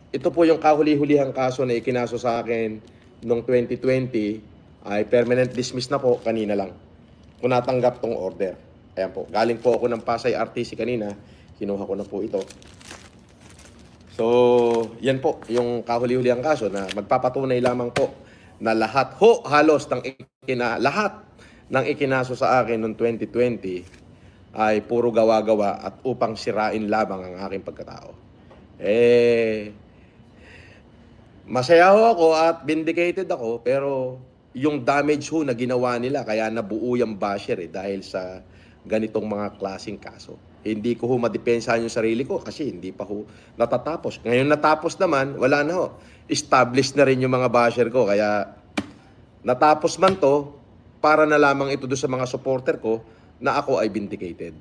ito po yung kahuli-hulihang kaso na ikinaso sa akin noong 2020 ay permanent dismiss na po kanina lang. Kung natanggap tong order. Ayan po. Galing po ako ng Pasay RTC kanina. Kinuha ko na po ito. So, yan po yung kahuli-hulihang kaso na magpapatunay lamang po na lahat halos lahat ng ikinaso sa akin noong 2020 ay puro gawa-gawa at upang sirain lamang ang aking pagkatao. Masaya ako at vindicated ako, pero yung damage na ginawa nila kaya nabuo yung basher dahil sa ganitong mga klaseng kaso. Hindi ko madepensahan yung sarili ko kasi hindi pa natatapos. Ngayon natapos naman, wala na established na rin yung mga basher ko, kaya natapos man to, para na lamang ito doon sa mga supporter ko na ako ay vindicated.